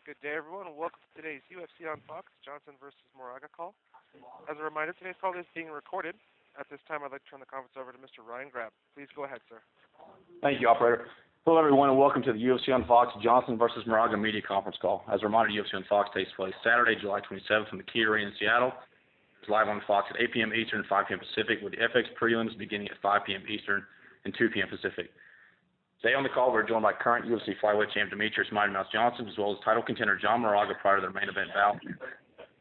Good day, everyone, and welcome to today's UFC on Fox, Johnson versus Moraga call. As a reminder, today's call is being recorded. At this time, I'd like to turn the conference over to Mr. Ryan Grab. Please go ahead, sir. Thank you, operator. Hello, everyone, and welcome to the UFC on Fox, Johnson versus Moraga media conference call. As a reminder, UFC on Fox takes place Saturday, July 27th from the K.B. Renato Laranja in Seattle. It's live on Fox at 8 p.m. Eastern, 5 p.m. Pacific, with the FX prelims beginning at 5 p.m. Eastern and 2 p.m. Pacific. Today on the call, we're joined by current UFC Flyweight champ Demetrius Mighty Mouse Johnson, as well as title contender John Moraga prior to their main event bout.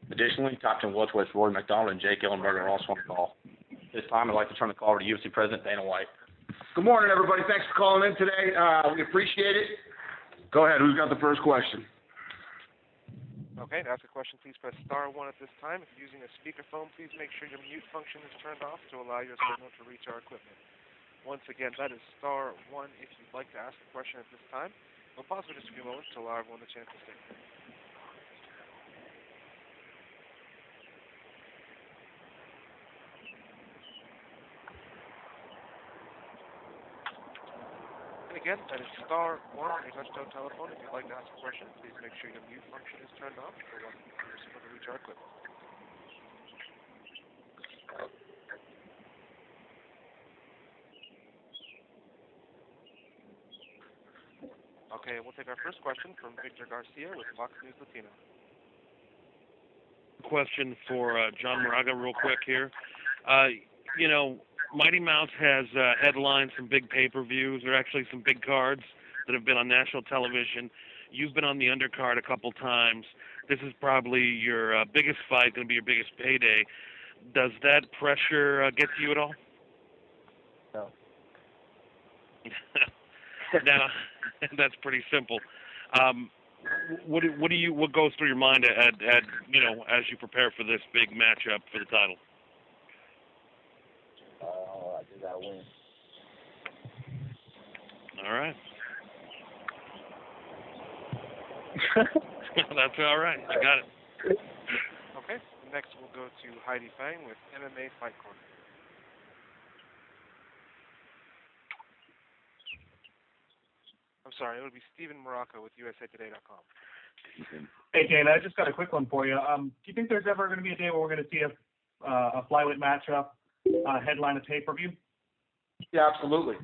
Additionally, top 10 welterweights Rory and Jake are also on the call. At this time, I'd like to turn the call over to UFC President Dana White. Good morning, everybody. Thanks for calling in today. We appreciate it. Go ahead. Who's got the first question? Okay, to ask a question, please press star 1 at this time. If you're using a speakerphone, please make sure your mute function is turned off to allow your signal to reach our equipment. Once again, that is star 1 if you'd like to ask a question at this time. We'll pause for just a few moments to allow everyone a chance to stay. And again, that is star 1 on your touch-tone telephone. If you'd like to ask a question, please make sure your mute function is turned off to allow your signal to reach our equipment. Okay, we'll take our first question from Victor Garcia with Fox News Latino. Question for John Moraga real quick here. Mighty Mouse has headlined some big pay-per-views. There are actually some big cards that have been on national television. You've been on the undercard a couple times. This is probably your biggest fight, going to be your biggest payday. Does that pressure get to you at all? No. Now, that's pretty simple. What goes through your mind as you prepare for this big matchup for the title? I just gotta win. All right. That's all right. I got it. Okay. Next, we'll go to Heidi Fang with MMA Fight Corner. I'm sorry, it would be Stephen Moraga with USAtoday.com. Hey, Dana, I just got a quick one for you. Do you think there's ever going to be a day where we're going to see a flyweight matchup headline a pay-per-view? Yeah, absolutely.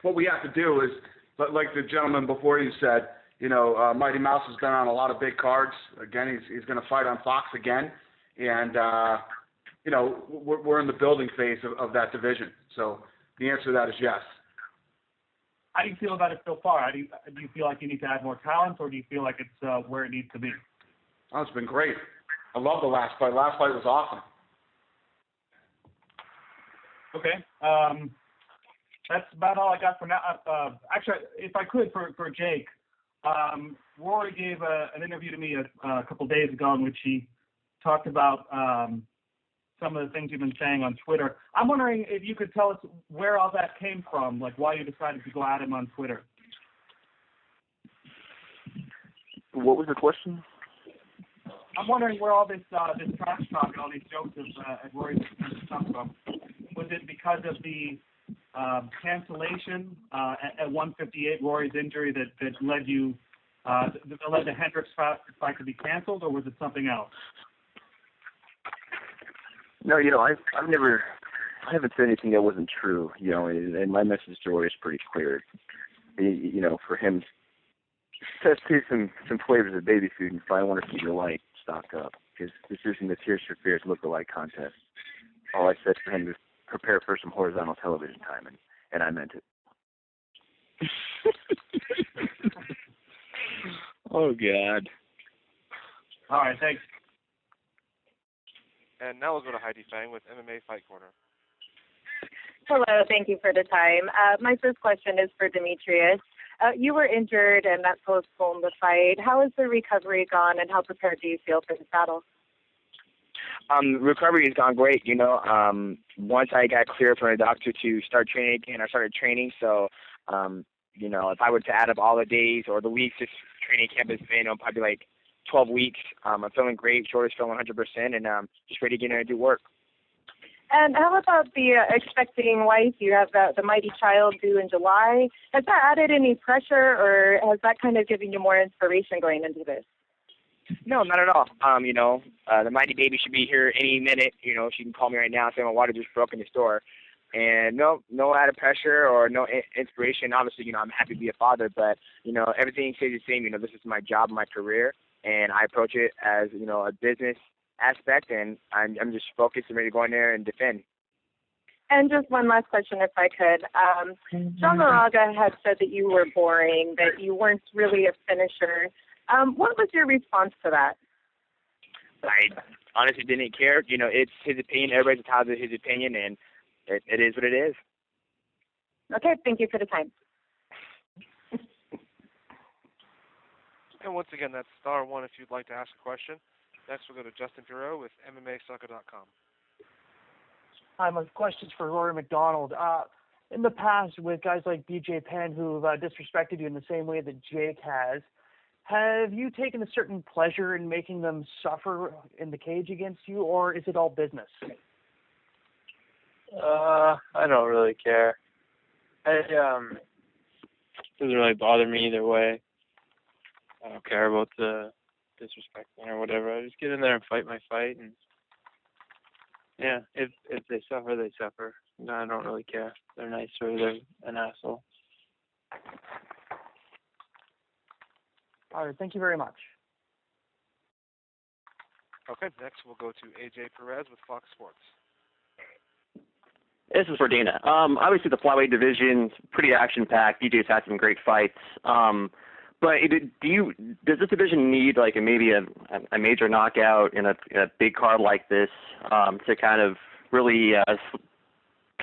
What we have to do is, like the gentleman before you said, Mighty Mouse has been on a lot of big cards. Again, he's going to fight on Fox again. And, we're in the building phase of that division. So the answer to that is yes. How do you feel about it so far? Do you feel like you need to add more talent, or do you feel like it's where it needs to be? Oh, it's been great. I love the last fight. Last fight was awesome. Okay. That's about all I got for now. Actually, if I could, for Jake, Rory gave an interview to me a couple days ago in which he talked about some of the things you've been saying on Twitter. I'm wondering if you could tell us where all that came from, like why you decided to go at him on Twitter. What was the question? I'm wondering where all this trash talk and all these jokes at Rory's come from. Was it because of the cancellation at 158, Rory's injury that led the Hendricks fight to be canceled, or was it something else? No, I haven't said anything that wasn't true, and my message to Rory is pretty clear. For him, test some flavors of baby food and find one or keep your light stocked up, because this isn't a Tears for Fears look-alike contest. All I said for him is prepare for some horizontal television time, and I meant it. Oh, God. All right, thanks. And now we'll go to Heidi Fang with MMA Fight Corner. Hello, thank you for the time. My first question is for Demetrius. You were injured and that postponed the fight. How has the recovery gone, and how prepared do you feel for this battle? Recovery has gone great. Once I got cleared from the doctor to start training again, I started training. So, if I were to add up all the days or the weeks this training camp has been, probably like 12 weeks. I'm feeling great. Shoulder's feeling 100%, and just ready to get in and do work. And how about the expecting wife? You have the mighty child due in July. Has that added any pressure, or has that kind of given you more inspiration going into this? No, not at all. The mighty baby should be here any minute. She can call me right now and say my water just broke in the store. And no added pressure or no inspiration. Obviously, I'm happy to be a father, but, everything stays the same. This is my job, my career, and I approach it as, a business aspect, and I'm just focused and ready to go in there and defend. And just one last question, if I could. John Moraga had said that you were boring, that you weren't really a finisher. What was your response to that? I honestly didn't care. It's his opinion. Everybody's entitled to his opinion, and it is what it is. Okay, thank you for the time. And once again, that's *1 if you'd like to ask a question. Next, we'll go to Justin Bureau with MMAsucker.com. Hi, my question's for Rory McDonald. In the past, with guys like BJ Penn who've disrespected you in the same way that Jake has, have you taken a certain pleasure in making them suffer in the cage against you, or is it all business? I don't really care. It doesn't really bother me either way. I don't care about the disrespecting or whatever. I just get in there and fight my fight, and yeah, if they suffer, they suffer. No, I don't really care. They're nice or they're an asshole. All right, thank you very much. Okay, next we'll go to AJ Perez with Fox Sports. This is for Dana. Obviously, the flyweight division pretty action-packed. BJ's had some great fights. But does this division need maybe a major knockout in a big card like this to kind of really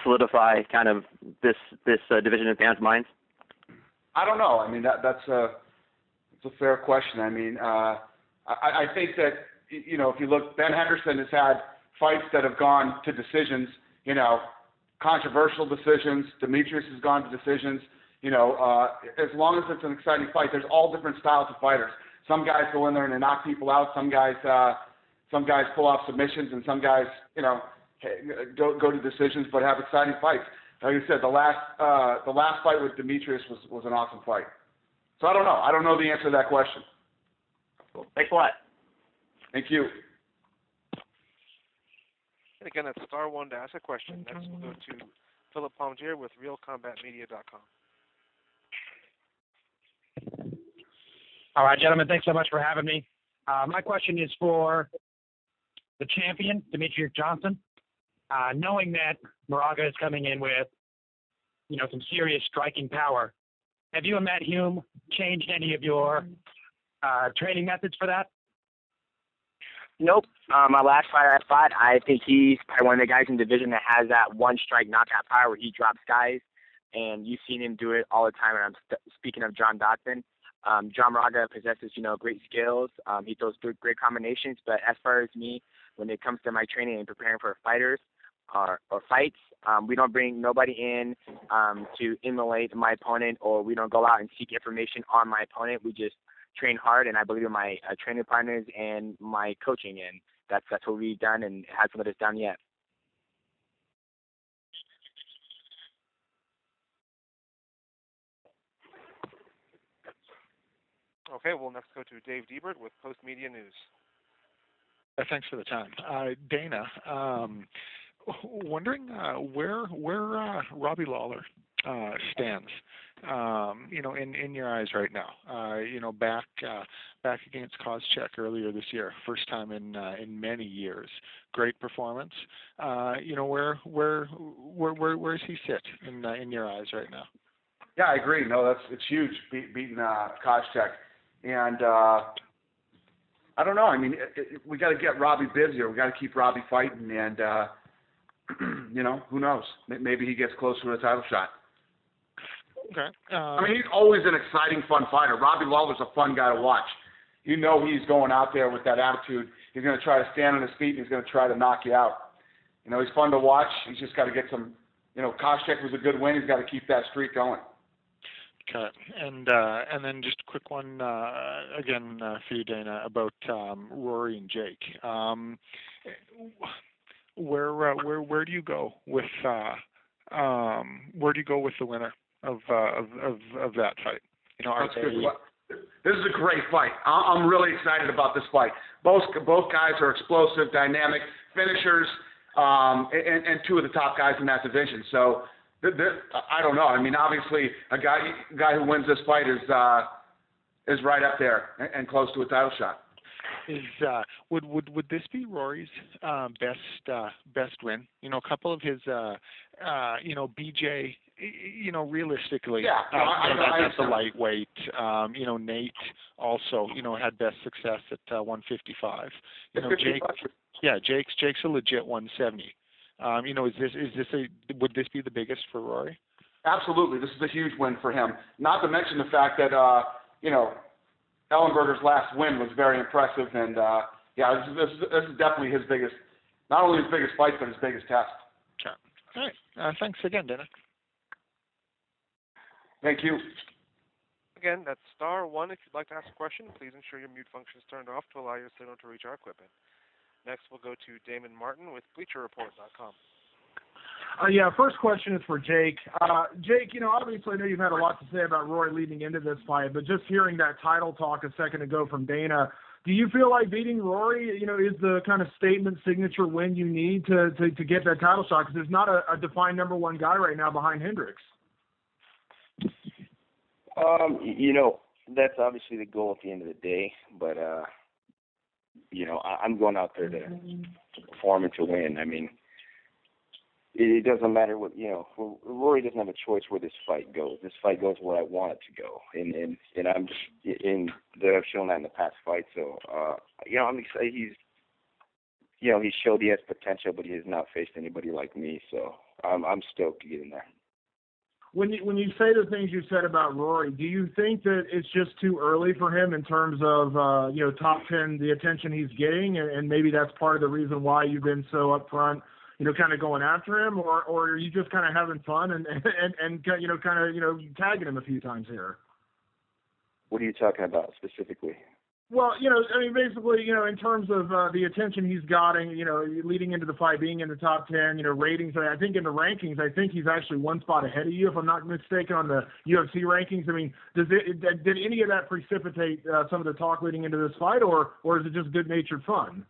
solidify kind of this division in fans' minds? I don't know. I mean, that's a fair question. I mean, I think that if you look, Ben Henderson has had fights that have gone to decisions. Controversial decisions. Demetrius has gone to decisions. As long as it's an exciting fight, there's all different styles of fighters. Some guys go in there and they knock people out. Some guys pull off submissions, and some guys, go to decisions but have exciting fights. Like I said, the last fight with Demetrius was an awesome fight. So I don't know. I don't know the answer to that question. Cool. Thanks a lot. Thank you. And again, that's *1 to ask a question. Next, we'll go to Philip Palmier with RealCombatMedia.com. All right, gentlemen, thanks so much for having me. My question is for the champion, Demetrius Johnson. Knowing that Moraga is coming in with, some serious striking power, have you and Matt Hume changed any of your training methods for that? Nope. My last fight I fought, I think he's probably one of the guys in the division that has that one-strike knockout power where he drops guys, and you've seen him do it all the time. And I'm speaking of John Dodson. John Moraga possesses, great skills. He throws great combinations. But as far as me, when it comes to my training and preparing for fighters or fights, we don't bring nobody in to immolate my opponent, or we don't go out and seek information on my opponent. We just train hard, and I believe in my training partners and my coaching, and that's what we've done, and it hasn't let us down yet. Okay, we'll next go to Dave Diebert with Post Media News. Thanks for the time. Dana, wondering where Robbie Lawler stands, in your eyes right now. Back against Koscheck earlier this year, first time in many years. Great performance. Where does he sit in your eyes right now? Yeah, I agree. No, it's huge beating Koscheck, and I don't know. I mean, we got to get Robbie busier. We got to keep Robbie fighting, and who knows? Maybe he gets close to a title shot. Okay. I mean, he's always an exciting, fun fighter. Robbie Lawler's a fun guy to watch. He's going out there with that attitude. He's going to try to stand on his feet, and he's going to try to knock you out. He's fun to watch. He's just got to get some. Koscheck was a good win. He's got to keep that streak going. Okay, and then just a quick one again for you, Dana, about Rory and Jake. where do you go with the winner of that fight? You know, this is a great fight. I'm really excited about this fight. Both guys are explosive, dynamic finishers, and two of the top guys in that division. So I don't know. I mean, obviously, a guy who wins this fight is right up there and close to a title shot. Would this be Rory's best win? You know, a couple of his BJ. You know, realistically, that's a lightweight. You know, Nate also, you know, had best success at 155. You know, Jake's a legit 170. You know, would this be the biggest for Rory? Absolutely, this is a huge win for him. Not to mention the fact that you know, Ellenberger's last win was very impressive, and this is definitely his biggest, not only his biggest fight, but his biggest test. Okay. All right. Thanks again, Dennis. Thank you. Again, that's *1 if you'd like to ask a question. Please ensure your mute function is turned off to allow your signal to reach our equipment. Next, we'll go to Damon Martin with BleacherReport.com. First question is for Jake. Jake, you know, obviously I know you've had a lot to say about Rory leading into this fight, but just hearing that title talk a second ago from Dana, do you feel like beating Rory, you know, is the kind of statement signature win you need to get that title shot? Because there's not a defined number one guy right now behind Hendricks. You know, that's obviously the goal at the end of the day, but you know, I'm going out there to perform and to win. I mean, it doesn't matter what, you know, Rory doesn't have a choice where this fight goes. This fight goes where I want it to go, and I'm just that I've shown that in the past fight. So you know, I'm excited. He's showed he has potential, but he has not faced anybody like me. So I'm stoked to get in there. When you say the things you said about Rory, do you think that it's just too early for him in terms of you know, top 10, the attention he's getting, and maybe that's part of the reason why you've been so upfront, you know, kind of going after him, or are you just kind of having fun and you know, kind of, you know, tagging him a few times here? What are you talking about specifically? Well, you know, I mean, basically, you know, in terms of the attention he's gotten, you know, leading into the fight, being in the top 10, you know, ratings. I think in the rankings, I think he's actually one spot ahead of you, if I'm not mistaken, on the UFC rankings. I mean, did any of that precipitate some of the talk leading into this fight, or is it just good-natured fun?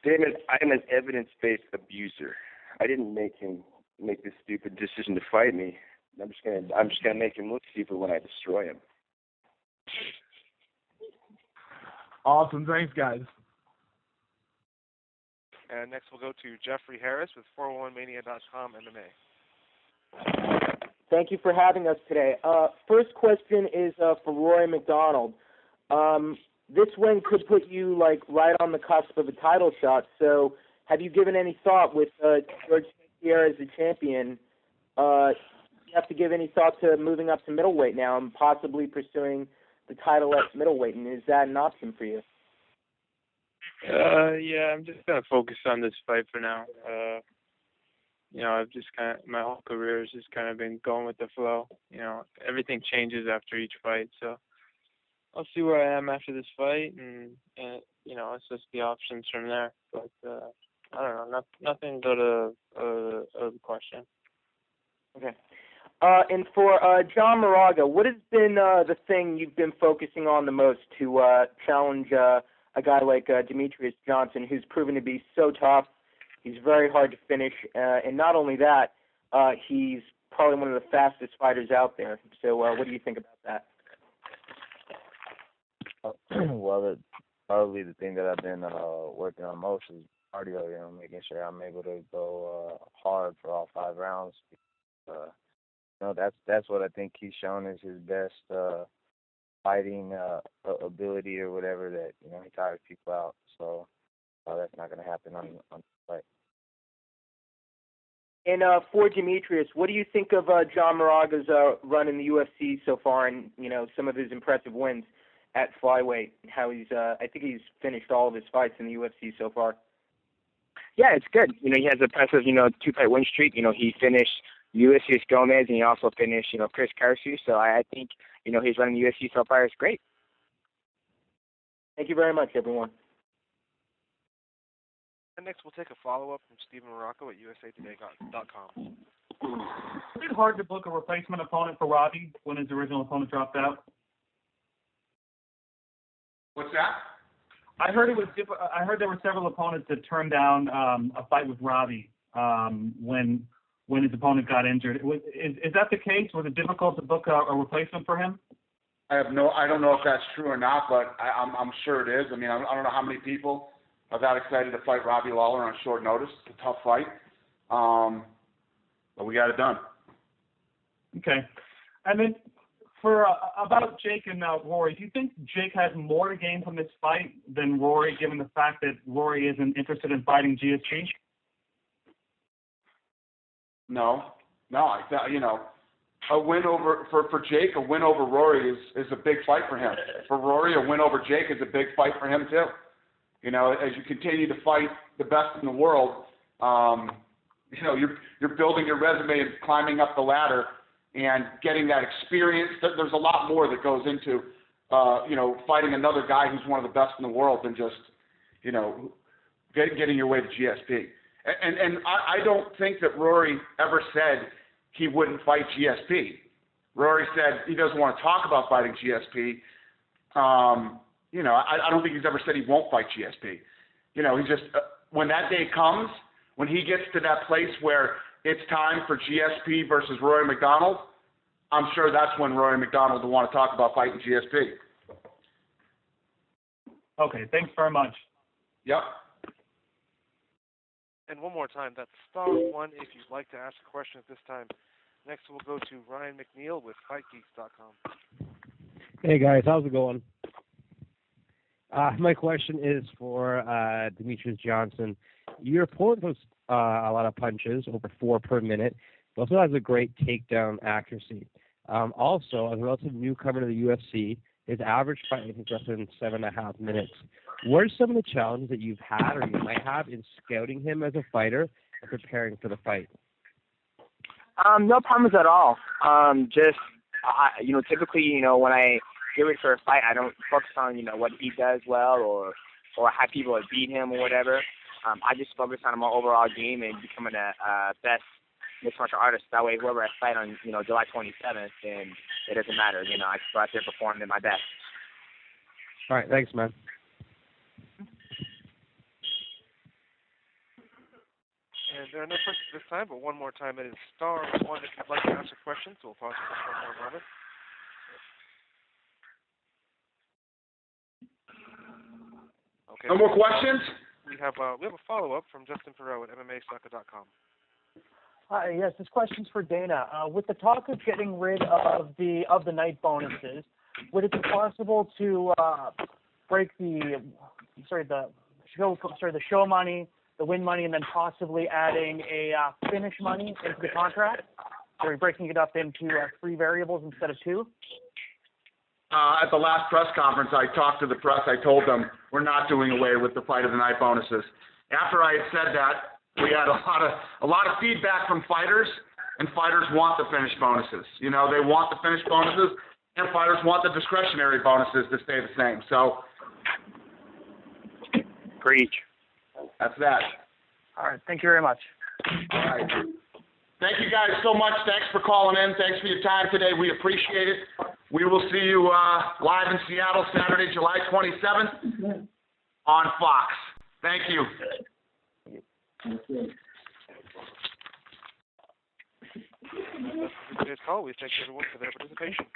Damon, I am an evidence-based abuser. I didn't make him make this stupid decision to fight me. I'm just gonna make him look stupid when I destroy him. Awesome. Thanks, guys. And next we'll go to Jeffrey Harris with 401mania.com MMA. Thank you for having us today. First question is for Rory McDonald. This win could put you like right on the cusp of a title shot. So have you given any thought with George St-Pierre as the champion? You have to give any thought to moving up to middleweight now and possibly pursuing the title at middleweight, and is that an option for you? Yeah, I'm just gonna focus on this fight for now. You know, I've just my whole career has just kind of been going with the flow. You know, everything changes after each fight, so I'll see where I am after this fight, and you know, it's just the options from there. But I don't know, nothing but a question. Okay. And for John Moraga, what has been the thing you've been focusing on the most to challenge a guy like Demetrius Johnson, who's proven to be so tough? He's very hard to finish, and not only that, he's probably one of the fastest fighters out there. So what do you think about that? Well, probably the thing that I've been working on most is cardio, you know, making sure I'm able to go hard for all 5 rounds. You know, that's what I think he's shown is his best fighting ability or whatever, that, you know, he tires people out. So that's not going to happen on the fight. And for Demetrius, what do you think of John Moraga's run in the UFC so far, and, you know, some of his impressive wins at Flyweight? How he's, I think he's finished all of his fights in the UFC so far. Yeah, it's good. You know, he has a impressive, 2-fight win streak. You know, he finished Ulysses Gomez, and he also finished, Chris Carsu. So I think, his run in the UFC so far is great. Thank you very much, everyone. And next, we'll take a follow-up from Stephen Morocco at usatoday.com. Is it hard to book a replacement opponent for Robbie when his original opponent dropped out? What's that? I heard there were several opponents that turned down a fight with Robbie when his opponent got injured. Is that the case? Was it difficult to book a replacement for him? I don't know if that's true or not, but I'm sure it is. I mean, I don't know how many people are that excited to fight Robbie Lawler on short notice. It's a tough fight, but we got it done. Okay, and then for about Jake and Rory, do you think Jake has more to gain from this fight than Rory, given the fact that Rory isn't interested in fighting GSP? No. A win over for Jake, a win over Rory is a big fight for him. For Rory, a win over Jake is a big fight for him too. You know, as you continue to fight the best in the world, you know, you're building your resume and climbing up the ladder and getting that experience. There's a lot more that goes into, you know, fighting another guy who's one of the best in the world than just, you know, getting your way to GSP. And I don't think that Rory ever said he wouldn't fight GSP. Rory said he doesn't want to talk about fighting GSP. You know, I don't think he's ever said he won't fight GSP. You know, he just, when that day comes, when he gets to that place where it's time for GSP versus Rory McDonald, I'm sure that's when Rory McDonald will want to talk about fighting GSP. Okay, thanks very much. Yep. And one more time, that's *1 if you'd like to ask a question at this time. Next, we'll go to Ryan McNeil with FightGeeks.com. Hey, guys. How's it going? My question is for Demetrius Johnson. Your opponent throws a lot of punches, over 4 per minute. He also has a great takedown accuracy. Also, as a relative newcomer to the UFC, his average fight is less than 7.5 minutes. What are some of the challenges that you've had or you might have in scouting him as a fighter and preparing for the fight? No problems at all. You know, typically, you know, when I get ready for a fight, I don't focus on, you know, what he does well or how people have beat him or whatever. I just focus on my overall game and becoming a best mixed martial artist. That way, whoever I fight on, you know, July 27th, then it doesn't matter. You know, I just go out there and perform at my best. All right, thanks, man. And there are no questions this time, but one more time, it is *1 if you'd like to ask a question. So we'll pause for just one more moment. Okay. No more questions? We have a follow-up from Justin Perot at MMAsoccer.com. Hi, yes, this question's for Dana. With the talk of getting rid of the night bonuses, would it be possible to break the show money, the win money, and then possibly adding a finish money into the contract? Or breaking it up into 3 variables instead of 2? At the last press conference, I talked to the press. I told them we're not doing away with the fight of the night bonuses. After I had said that, we had a lot of feedback from fighters, and fighters want the finish bonuses. You know, they want the finish bonuses, and fighters want the discretionary bonuses to stay the same. So, preach. That's that. All right. Thank you very much. All right. Thank you guys so much. Thanks for calling in. Thanks for your time today. We appreciate it. We will see you live in Seattle Saturday, July 27th on Fox. Thank you. Today's call. We thank everyone for their participation.